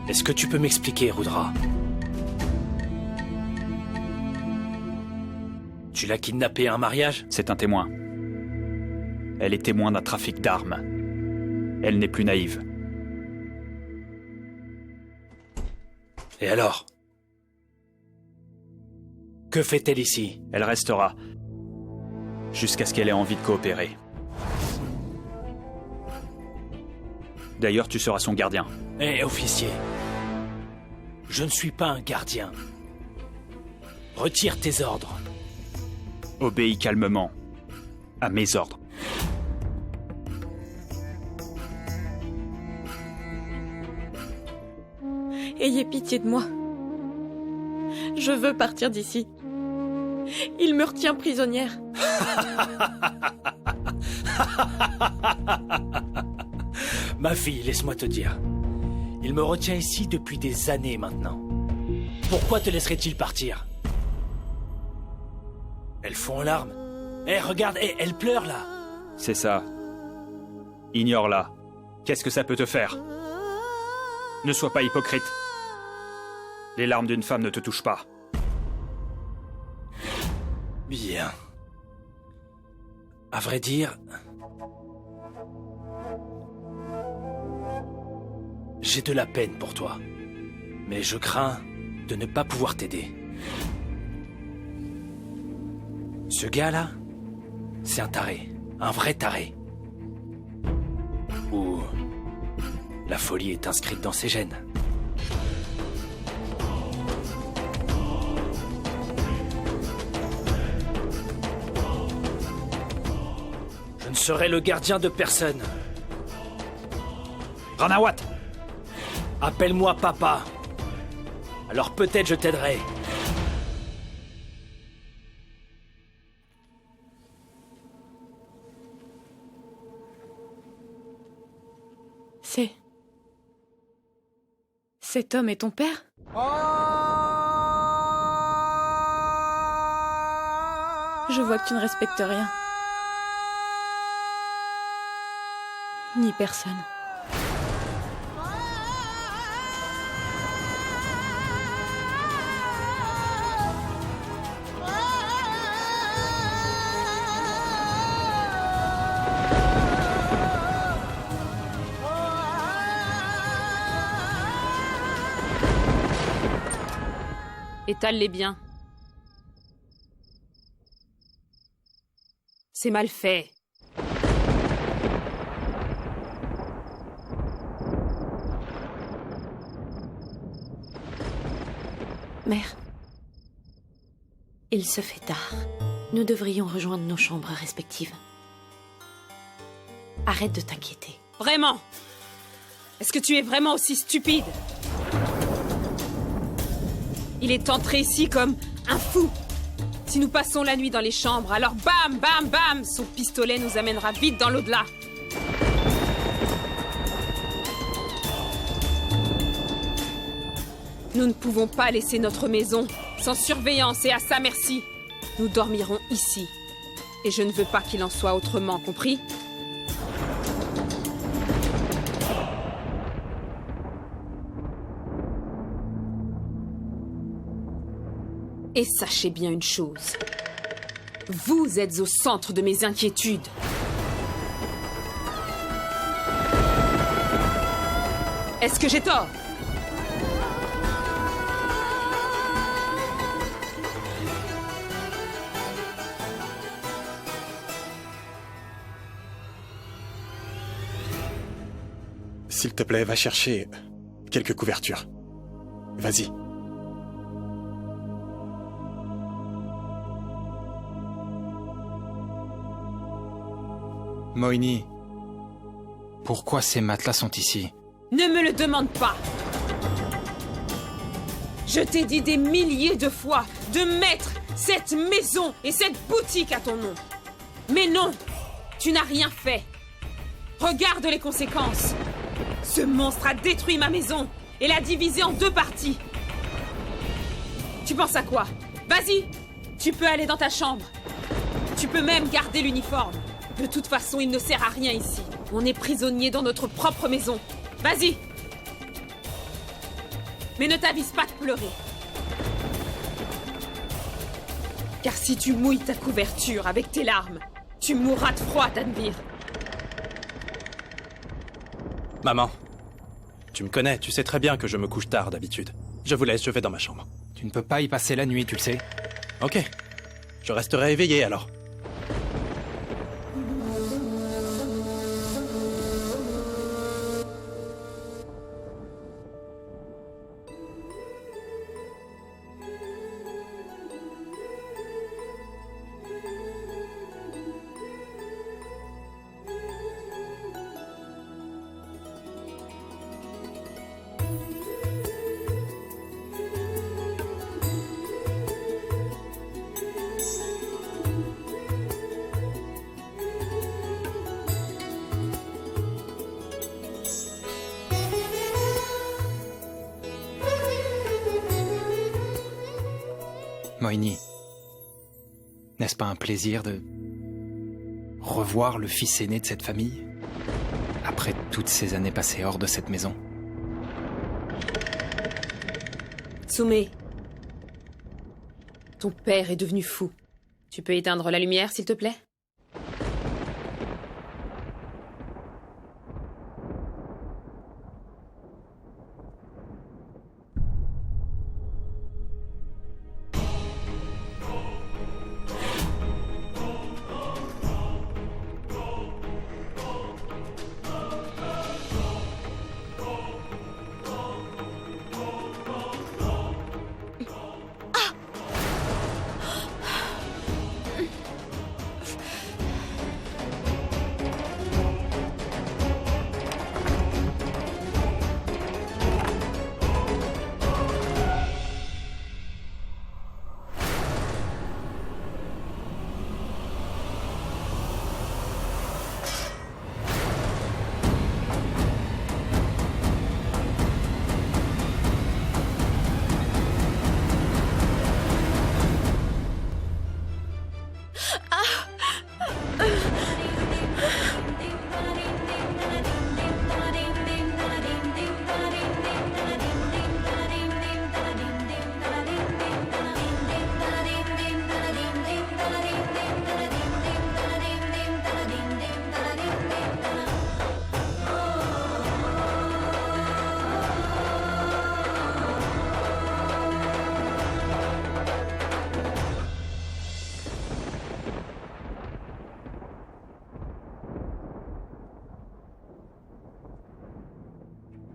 Est-ce que tu peux m'expliquer, Rudra? Tu l'as kidnappée à un mariage? C'est un témoin. Elle est témoin d'un trafic d'armes. Elle n'est plus naïve. Et alors? Que fait-elle ici? Elle restera. Jusqu'à ce qu'elle ait envie de coopérer. D'ailleurs, tu seras son gardien. Hé, officier. Je ne suis pas un gardien. Retire tes ordres. Obéis calmement à mes ordres. Ayez pitié de moi. Je veux partir d'ici. Il me retient prisonnière. Ma fille, laisse-moi te dire. Il me retient ici depuis des années maintenant. Pourquoi te laisserait-il partir? Elle fond en larmes. Hé, regarde, elle pleure là. C'est ça. Ignore-la. Qu'est-ce que ça peut te faire? Ne sois pas hypocrite. Les larmes d'une femme ne te touchent pas. Bien. À vrai dire... j'ai de la peine pour toi. Mais je crains de ne pas pouvoir t'aider. Ce gars-là, c'est un taré. Un vrai taré. Ou... la folie est inscrite dans ses gènes. Je ne serai le gardien de personne. Ranawat! Appelle-moi papa. Alors peut-être je t'aiderai. Cet homme est ton père? Je vois que tu ne respectes rien. Ni personne. Étale-les bien. C'est mal fait. Mère, il se fait tard. Nous devrions rejoindre nos chambres respectives. Arrête de t'inquiéter. Vraiment? Est-ce que tu es vraiment aussi stupide? Il est entré ici comme un fou. Si nous passons la nuit dans les chambres, alors bam, bam, bam, son pistolet nous amènera vite dans l'au-delà. Nous ne pouvons pas laisser notre maison sans surveillance et à sa merci. Nous dormirons ici. Et je ne veux pas qu'il en soit autrement, compris? Et sachez bien une chose. Vous êtes au centre de mes inquiétudes. Est-ce que j'ai tort? S'il te plaît, va chercher quelques couvertures. Vas-y. Moini, pourquoi ces matelas sont ici? Ne me le demande pas. Je t'ai dit des milliers de fois de mettre cette maison et cette boutique à ton nom. Mais non, tu n'as rien fait. Regarde les conséquences. Ce monstre a détruit ma maison et l'a divisée en 2 parties. Tu penses à quoi? Vas-y, tu peux aller dans ta chambre. Tu peux même garder l'uniforme. De toute façon, il ne sert à rien ici. On est prisonnier dans notre propre maison. Vas-y! Mais ne t'avise pas de pleurer. Car si tu mouilles ta couverture avec tes larmes, tu mourras de froid, Tanvir. Maman, tu me connais, tu sais très bien que je me couche tard d'habitude. Je vous laisse, je vais dans ma chambre. Tu ne peux pas y passer la nuit, tu le sais. Ok, je resterai éveillé alors. Moïni, n'est-ce pas un plaisir de revoir le fils aîné de cette famille, après toutes ces années passées hors de cette maison? Tsume, ton père est devenu fou. Tu peux éteindre la lumière, s'il te plaît?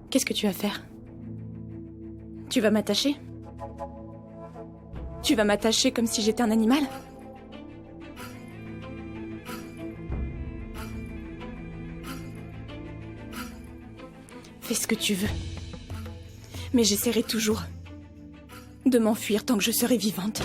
Qu'est-ce que tu vas faire? Tu vas m'attacher? Tu vas m'attacher comme si j'étais un animal? Fais ce que tu veux. Mais j'essaierai toujours de m'enfuir tant que je serai vivante.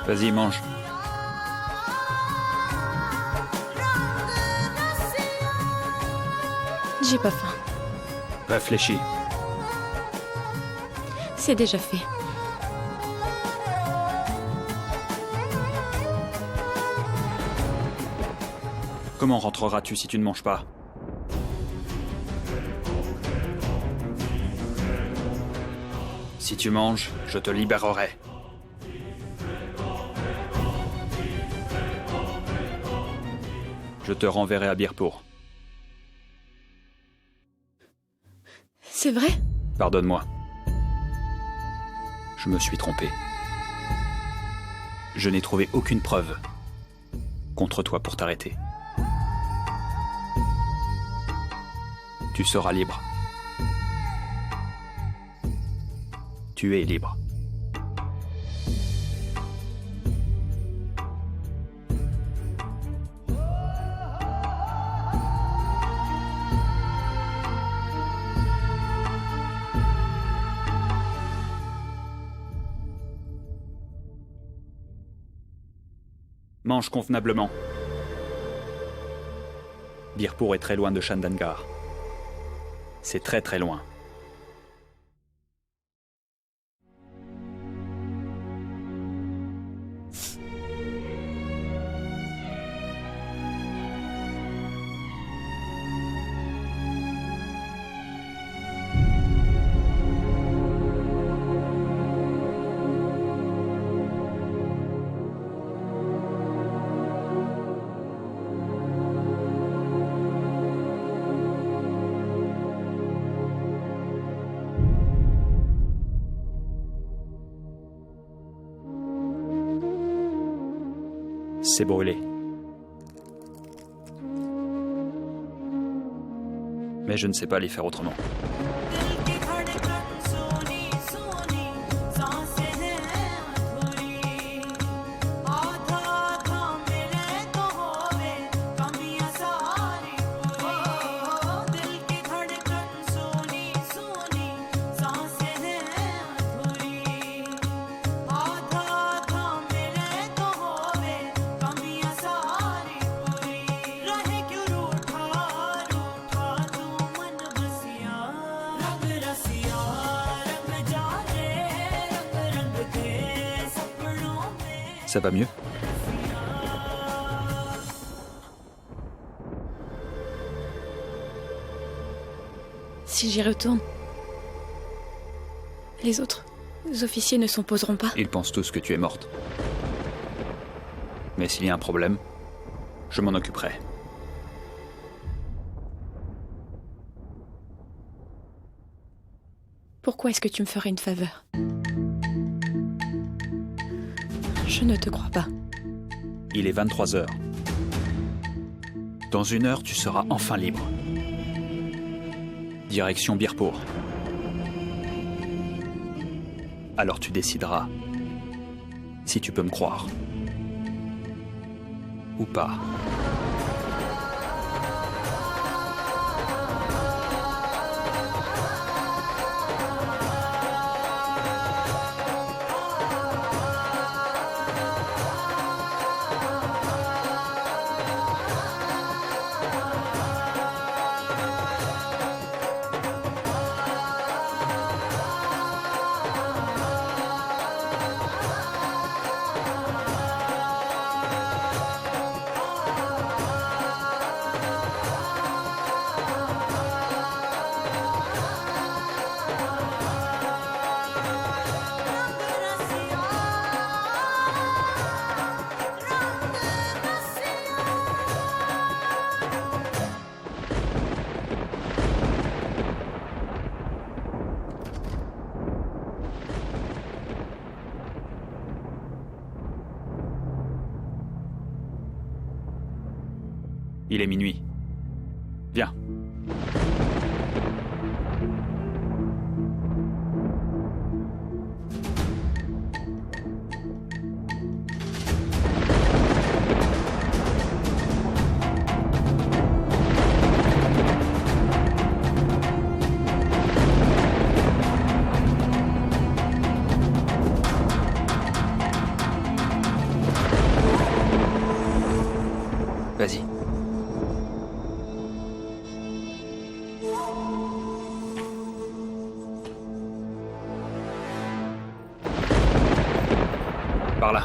Vas-y, mange. J'ai pas faim. Réfléchis. C'est déjà fait. Comment rentreras-tu si tu ne manges pas? Si tu manges, je te libérerai. Je te renverrai à Birpur. C'est vrai? Pardonne-moi. Je me suis trompé. Je n'ai trouvé aucune preuve contre toi pour t'arrêter. Tu seras libre. Tu es libre. Mange convenablement. Birpur est très loin de Chandangar. C'est très très loin. C'est brûlé. Mais je ne sais pas les faire autrement. Ça va mieux? Si j'y retourne, les autres officiers ne s'en poseront pas. Ils pensent tous que tu es morte. Mais s'il y a un problème, je m'en occuperai. Pourquoi est-ce que tu me ferais une faveur? Je ne te crois pas. Il est 23 heures. Dans 1 heure, tu seras enfin libre. Direction Birpur. Alors tu décideras si tu peux me croire. Ou pas. Il est minuit. Viens. Vas-y. Par là.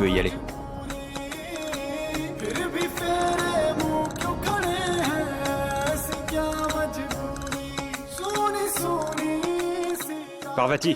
peut y aller. Parvati.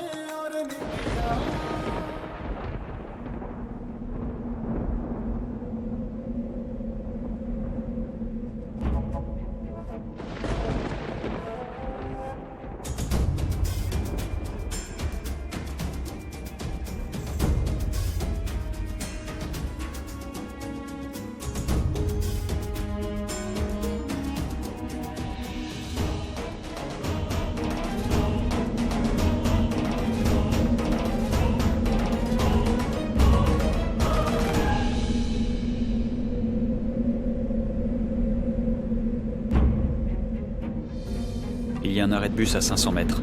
Il y a un arrêt de bus à 500 mètres.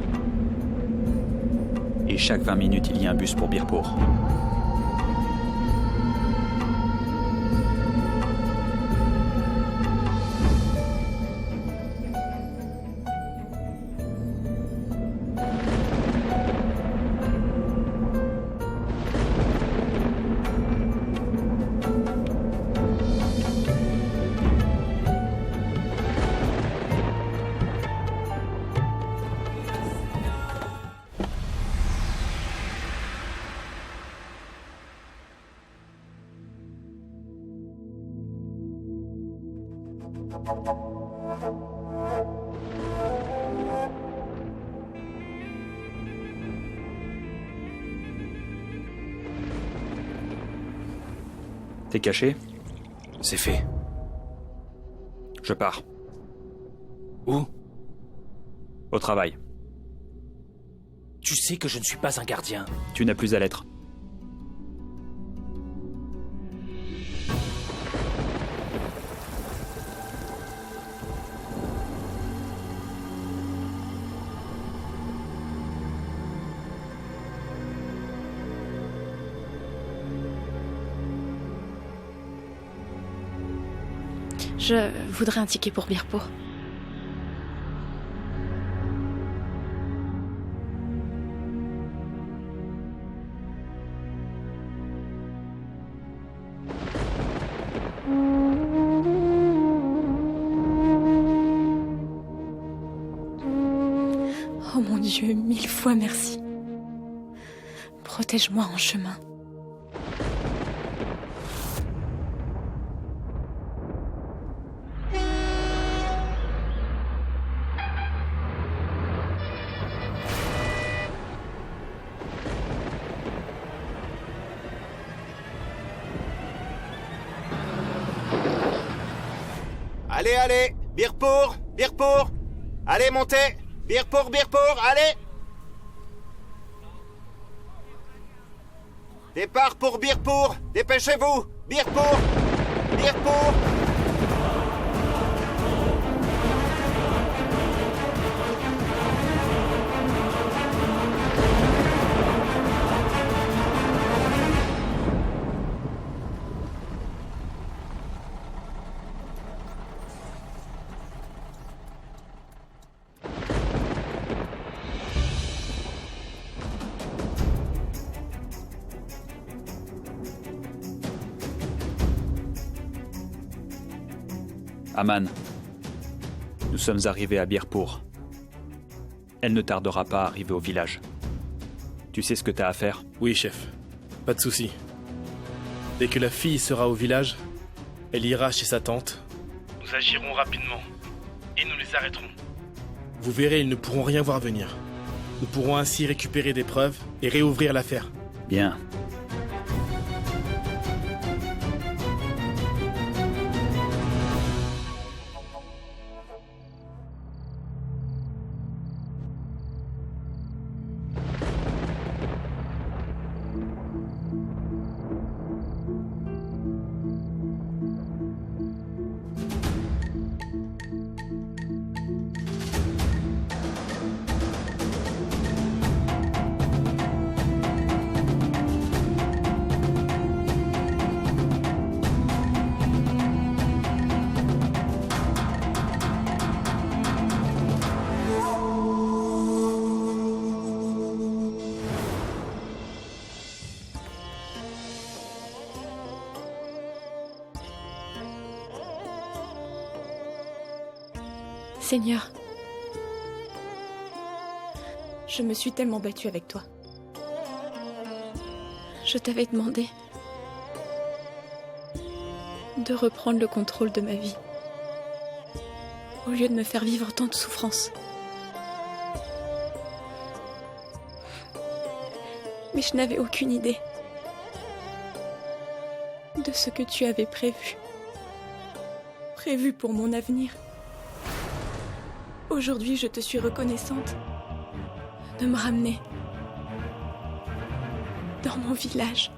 Et chaque 20 minutes, il y a un bus pour Birpur. T'es caché? C'est fait. Je pars. Où? Au travail. Tu sais que je ne suis pas un gardien. Tu n'as plus à l'être. Je voudrais un ticket pour Birpur. Oh mon Dieu, 1000 fois merci. Protège-moi en chemin. Allez, allez, Birpur, Birpur. Allez, montez. Birpur, Birpur, allez. Départ pour Birpur. Dépêchez-vous. Birpur, Birpur. Aman, nous sommes arrivés à Birpur. Elle ne tardera pas à arriver au village. Tu sais ce que t'as à faire? Oui, chef. Pas de souci. Dès que la fille sera au village, elle ira chez sa tante. Nous agirons rapidement et nous les arrêterons. Vous verrez, ils ne pourront rien voir venir. Nous pourrons ainsi récupérer des preuves et réouvrir l'affaire. Bien. Seigneur, je me suis tellement battue avec toi. Je t'avais demandé de reprendre le contrôle de ma vie, au lieu de me faire vivre tant de souffrances. Mais je n'avais aucune idée de ce que tu avais prévu. Prévu pour mon avenir. Aujourd'hui, je te suis reconnaissante de me ramener dans mon village.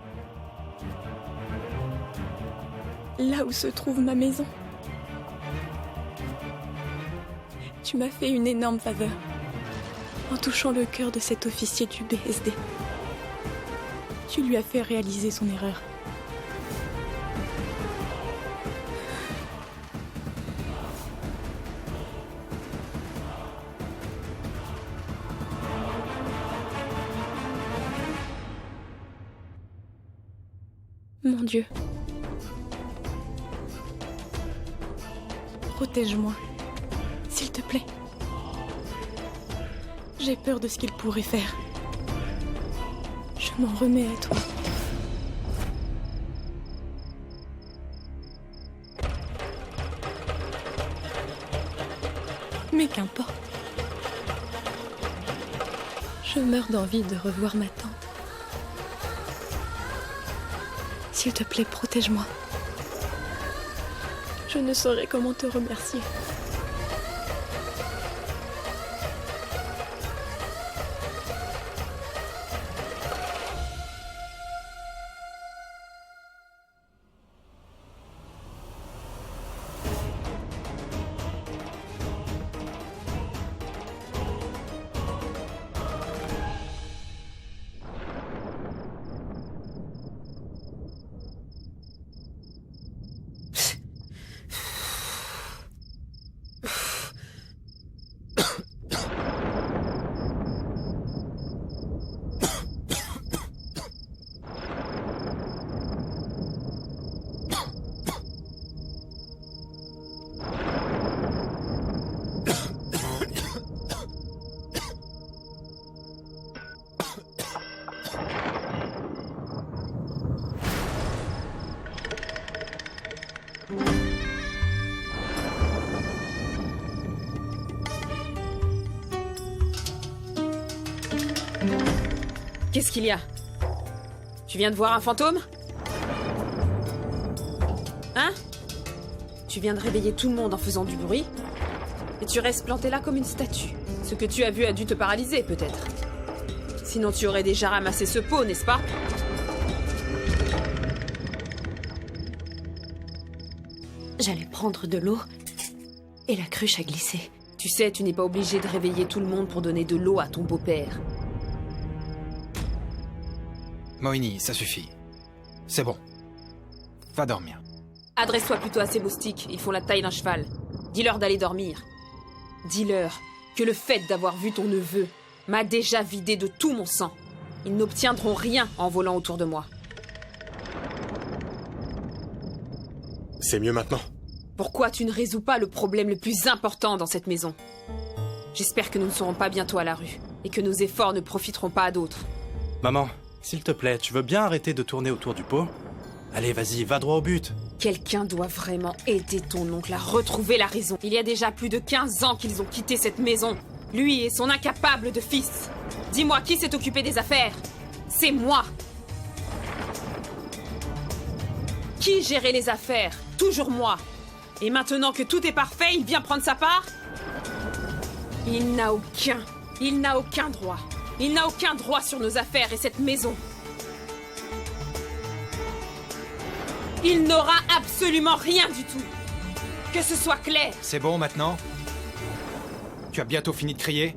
Là où se trouve ma maison. Tu m'as fait une énorme faveur en touchant le cœur de cet officier du BSD. Tu lui as fait réaliser son erreur. Mon Dieu. Protège-moi, s'il te plaît. J'ai peur de ce qu'il pourrait faire. Je m'en remets à toi. Mais qu'importe. Je meurs d'envie de revoir ma tante. S'il te plaît, protège-moi. Je ne saurais comment te remercier. Qu'est-ce qu'il y a? Tu viens de voir un fantôme? Hein? Tu viens de réveiller tout le monde en faisant du bruit? Et tu restes planté là comme une statue. Ce que tu as vu a dû te paralyser, peut-être. Sinon tu aurais déjà ramassé ce pot, n'est-ce pas? J'allais prendre de l'eau et la cruche a glissé. Tu sais, tu n'es pas obligé de réveiller tout le monde pour donner de l'eau à ton beau-père. Mohini, ça suffit. C'est bon. Va dormir. Adresse-toi plutôt à ces moustiques, ils font la taille d'un cheval. Dis-leur d'aller dormir. Dis-leur que le fait d'avoir vu ton neveu m'a déjà vidé de tout mon sang. Ils n'obtiendront rien en volant autour de moi. C'est mieux maintenant. Pourquoi tu ne résous pas le problème le plus important dans cette maison? J'espère que nous ne serons pas bientôt à la rue, et que nos efforts ne profiteront pas à d'autres. Maman, s'il te plaît, tu veux bien arrêter de tourner autour du pot? Allez, vas-y, va droit au but. Quelqu'un doit vraiment aider ton oncle à retrouver la raison. Il y a déjà plus de 15 ans qu'ils ont quitté cette maison. Lui et son incapable de fils. Dis-moi, qui s'est occupé des affaires? C'est moi. Qui gérait les affaires? Toujours moi. Et maintenant que tout est parfait, il vient prendre sa part? Il n'a aucun droit. Il n'a aucun droit sur nos affaires et cette maison. Il n'aura absolument rien du tout. Que ce soit clair. C'est bon maintenant? Tu as bientôt fini de crier?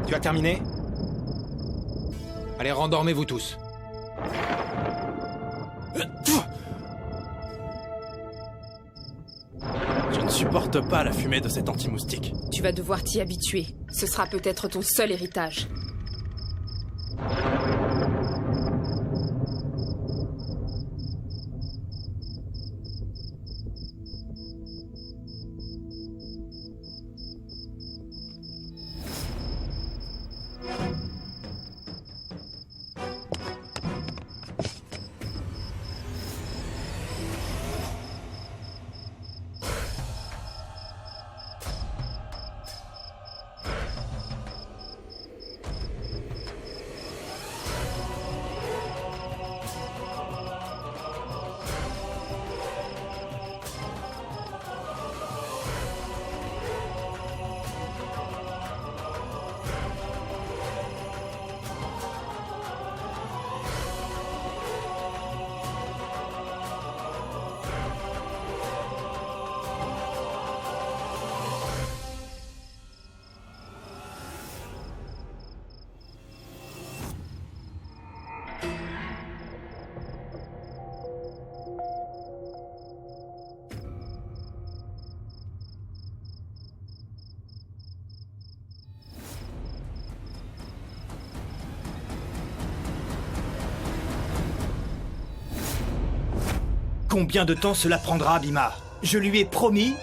Tu as terminé? Allez, rendormez-vous tous. Je ne supporte pas la fumée de cet anti-moustique. Tu vas devoir t'y habituer. Ce sera peut-être ton seul héritage. Combien de temps cela prendra, Bhima? Je lui ai promis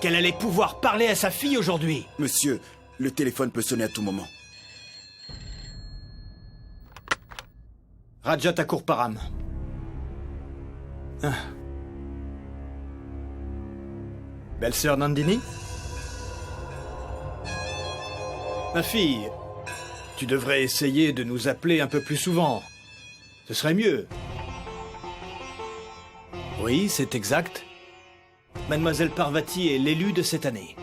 qu'elle allait pouvoir parler à sa fille aujourd'hui. Monsieur, le téléphone peut sonner à tout moment. Raja Thakurparam. Belle-sœur Nandini? Ma fille, tu devrais essayer de nous appeler un peu plus souvent. Ce serait mieux. Oui, c'est exact. Mademoiselle Parvati est l'élue de cette année.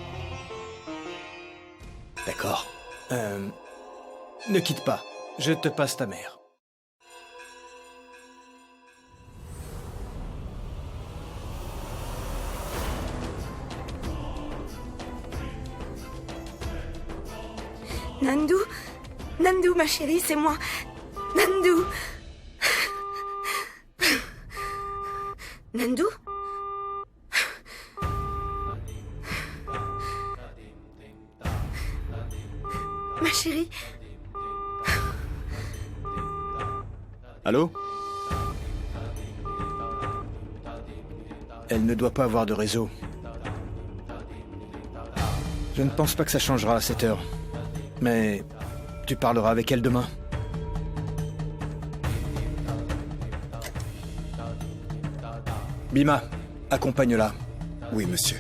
D'accord. Ne quitte pas. Je te passe ta mère. Nandu, Nandu, ma chérie, c'est moi. Nandu. Nandu? Ma chérie. Allô? Elle ne doit pas avoir de réseau. Je ne pense pas que ça changera à cette heure. Mais tu parleras avec elle demain. Bhima, accompagne-la. Oui, monsieur.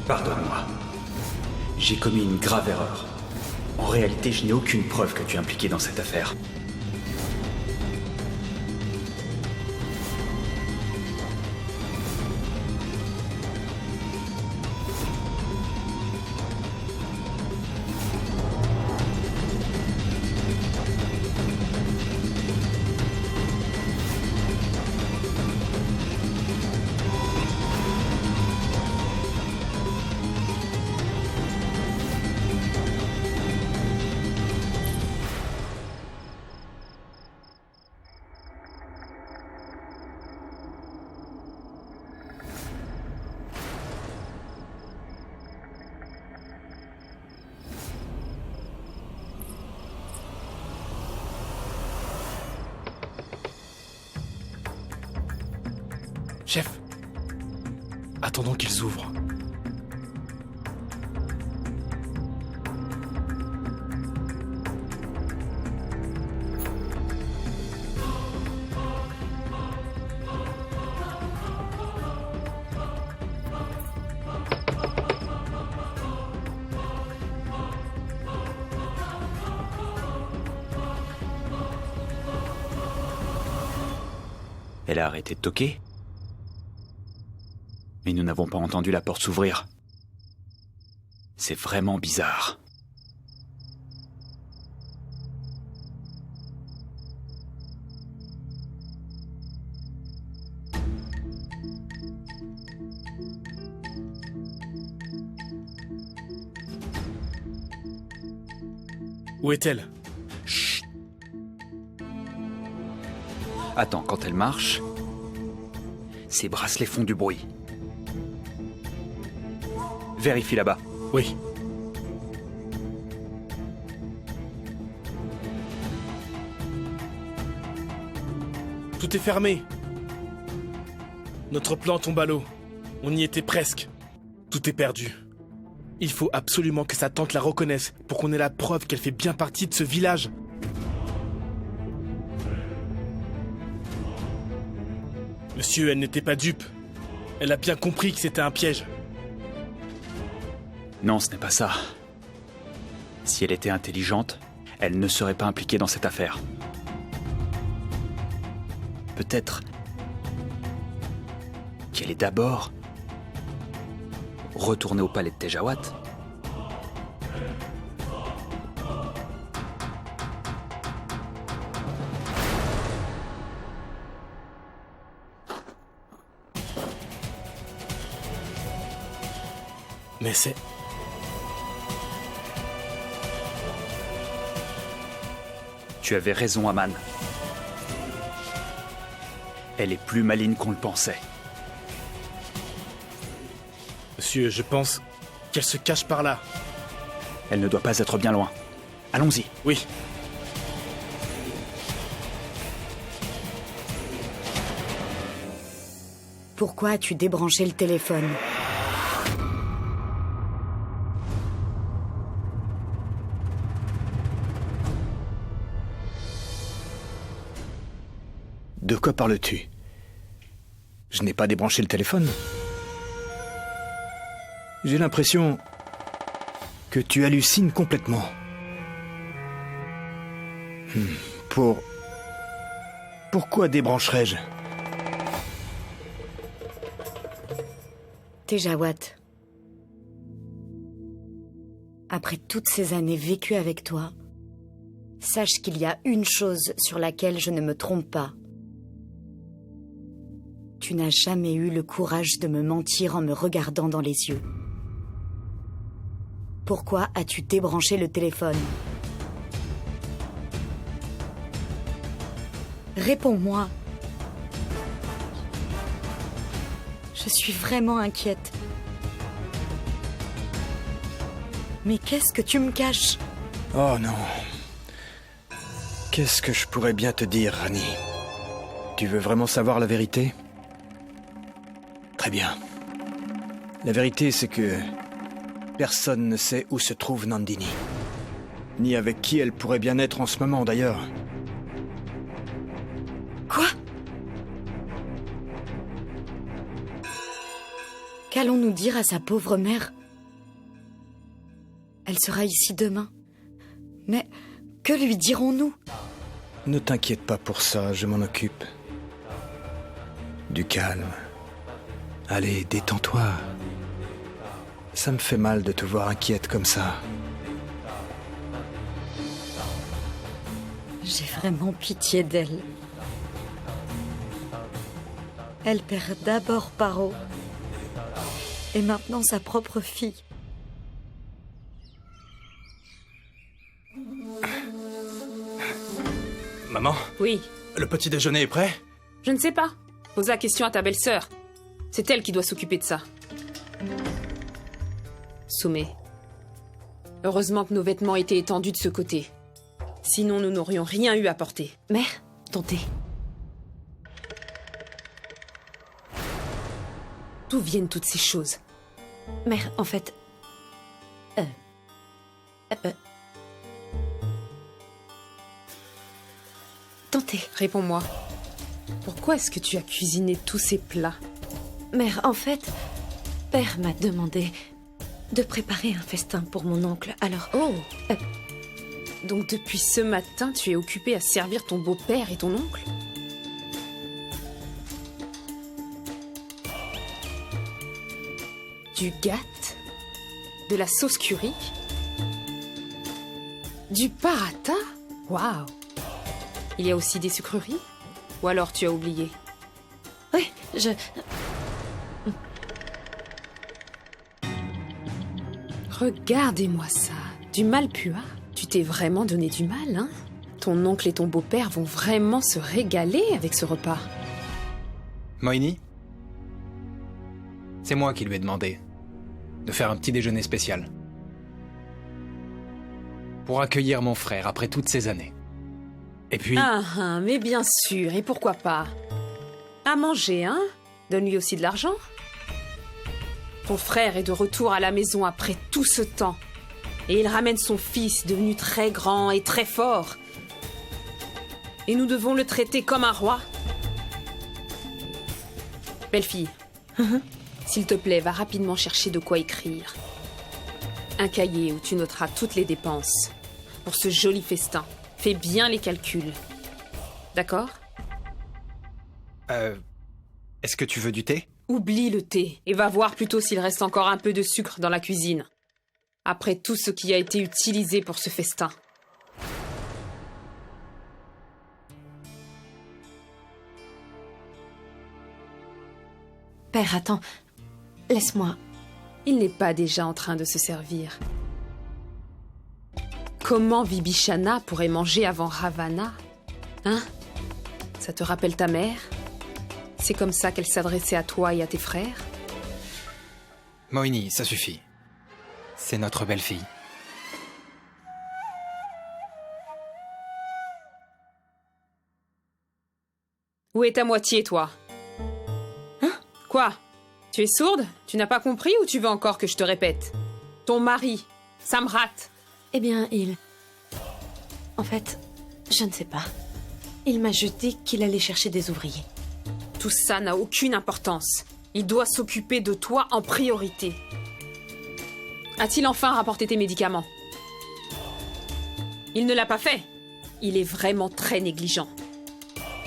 Pardonne-moi. J'ai commis une grave erreur. En réalité, je n'ai aucune preuve que tu es impliqué dans cette affaire. Chef, attendons qu'ils ouvrent. Elle a arrêté de toquer? Mais nous n'avons pas entendu la porte s'ouvrir. C'est vraiment bizarre. Où est-elle? Chut. Attends, quand elle marche, ses bracelets font du bruit. Vérifie là-bas. Oui. Tout est fermé. Notre plan tombe à l'eau. On y était presque. Tout est perdu. Il faut absolument que sa tante la reconnaisse pour qu'on ait la preuve qu'elle fait bien partie de ce village. Monsieur, elle n'était pas dupe. Elle a bien compris que c'était un piège. Non, ce n'est pas ça. Si elle était intelligente, elle ne serait pas impliquée dans cette affaire. Peut-être qu'elle est d'abord retournée au palais de Tejawat. Mais c'est... Tu avais raison, Aman. Elle est plus maligne qu'on le pensait. Monsieur, je pense qu'elle se cache par là. Elle ne doit pas être bien loin. Allons-y. Oui. Pourquoi as-tu débranché le téléphone? De quoi parles-tu? Je n'ai pas débranché le téléphone. J'ai l'impression que tu hallucines complètement. Pourquoi débrancherais-je? Tejawat, après toutes ces années vécues avec toi, sache qu'il y a une chose sur laquelle je ne me trompe pas. Tu n'as jamais eu le courage de me mentir en me regardant dans les yeux. Pourquoi as-tu débranché le téléphone? Réponds-moi. Je suis vraiment inquiète. Mais qu'est-ce que tu me caches? Oh non. Qu'est-ce que je pourrais bien te dire, Rani? Tu veux vraiment savoir la vérité? Très bien. La vérité, c'est que personne ne sait où se trouve Nandini. Ni avec qui elle pourrait bien être en ce moment, d'ailleurs. Quoi? Qu'allons-nous dire à sa pauvre mère? Elle sera ici demain. Mais que lui dirons-nous? Ne t'inquiète pas pour ça, je m'en occupe. Du calme. Allez, détends-toi. Ça me fait mal de te voir inquiète comme ça. J'ai vraiment pitié d'elle. Elle perd d'abord Paro, et maintenant sa propre fille. Maman? Oui. Le petit déjeuner est prêt? Je ne sais pas. Pose la question à ta belle-sœur. C'est elle qui doit s'occuper de ça. Soumé. Heureusement que nos vêtements étaient étendus de ce côté. Sinon, nous n'aurions rien eu à porter. Mère, ton thé. D'où viennent toutes ces choses? Mère, en fait... Ton thé. Réponds-moi. Pourquoi est-ce que tu as cuisiné tous ces plats? Mère, en fait, Père m'a demandé de préparer un festin pour mon oncle, alors... Oh Donc depuis ce matin, tu es occupée à servir ton beau-père et ton oncle? Du gâte? De la sauce curry? Du paratha? Waouh! Il y a aussi des sucreries? Ou alors tu as oublié? Oui, je... Regardez-moi ça. Du malpua? Tu t'es vraiment donné du mal, hein? Ton oncle et ton beau-père vont vraiment se régaler avec ce repas. Moini? C'est moi qui lui ai demandé de faire un petit déjeuner spécial. Pour accueillir mon frère après toutes ces années. Et puis... Ah, mais bien sûr, et pourquoi pas? À manger, hein? Donne-lui aussi de l'argent. Ton frère est de retour à la maison après tout ce temps. Et il ramène son fils, devenu très grand et très fort. Et nous devons le traiter comme un roi. Belle-fille, s'il te plaît, va rapidement chercher de quoi écrire. Un cahier où tu noteras toutes les dépenses. Pour ce joli festin. Fais bien les calculs. D'accord? Est-ce que tu veux du thé? Oublie le thé et va voir plutôt s'il reste encore un peu de sucre dans la cuisine. Après tout ce qui a été utilisé pour ce festin. Père, attends. Laisse-moi. Il n'est pas déjà en train de se servir. Comment Vibhishana pourrait manger avant Ravana? Hein? Ça te rappelle ta mère? C'est comme ça qu'elle s'adressait à toi et à tes frères? Mohini, ça suffit. C'est notre belle-fille. Où est ta moitié, toi? Hein? Quoi? Tu es sourde? Tu n'as pas compris ou tu veux encore que je te répète? Ton mari, Samrat. Eh bien, En fait, je ne sais pas. Il m'a juste dit qu'il allait chercher des ouvriers. Tout ça n'a aucune importance. Il doit s'occuper de toi en priorité. A-t-il enfin rapporté tes médicaments? Il ne l'a pas fait. Il est vraiment très négligent.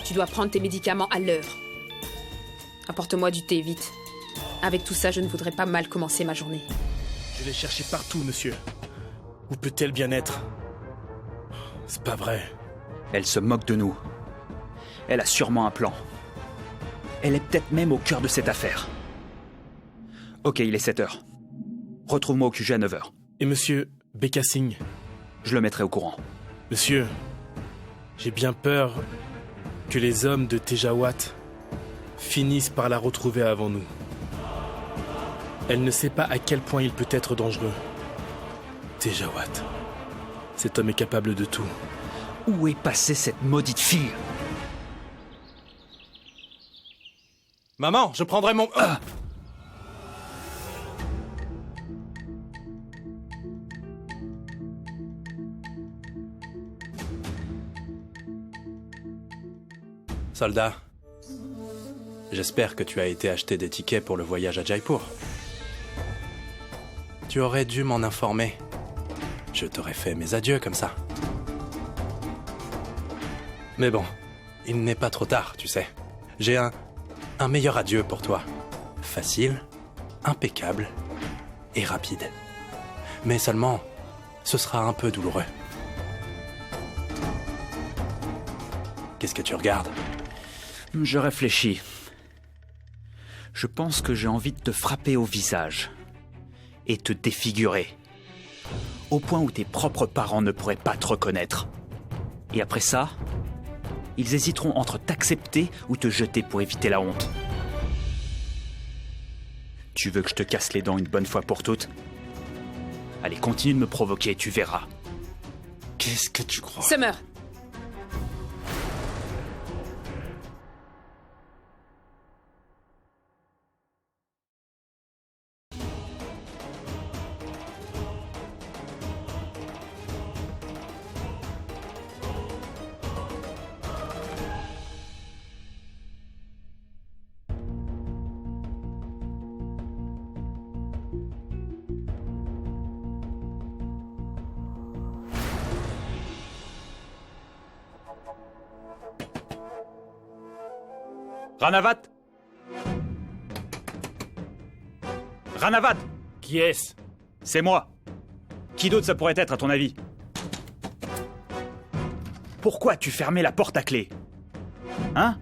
Tu dois prendre tes médicaments à l'heure. Apporte-moi du thé, vite. Avec tout ça, je ne voudrais pas mal commencer ma journée. Je l'ai cherché partout, monsieur. Où peut-elle bien être? C'est pas vrai. Elle se moque de nous. Elle a sûrement un plan. Elle est peut-être même au cœur de cette affaire. Ok, il est 7h. Retrouve-moi au QG à 9h. Et monsieur Becca Singh? Je le mettrai au courant. Monsieur, j'ai bien peur que les hommes de Tejawat finissent par la retrouver avant nous. Elle ne sait pas à quel point il peut être dangereux. Tejawat, cet homme est capable de tout. Où est passée cette maudite fille? Maman, je prendrai mon... Soldat, j'espère que tu as été acheter des tickets pour le voyage à Jaipur. Tu aurais dû m'en informer. Je t'aurais fait mes adieux comme ça. Mais bon, il n'est pas trop tard, tu sais. J'ai un meilleur adieu pour toi. Facile, impeccable et rapide. Mais seulement, ce sera un peu douloureux. Qu'est-ce que tu regardes? Je réfléchis. Je pense que j'ai envie de te frapper au visage et te défigurer. Au point où tes propres parents ne pourraient pas te reconnaître. Et après ça, ils hésiteront entre t'accepter ou te jeter pour éviter la honte. Tu veux que je te casse les dents une bonne fois pour toutes? Allez, continue de me provoquer, tu verras. Qu'est-ce que tu crois? Summer! Ranavat! Ranavat! Qui est-ce? C'est moi. Qui d'autre ça pourrait être, à ton avis? Pourquoi tu fermais la porte à clé? Hein?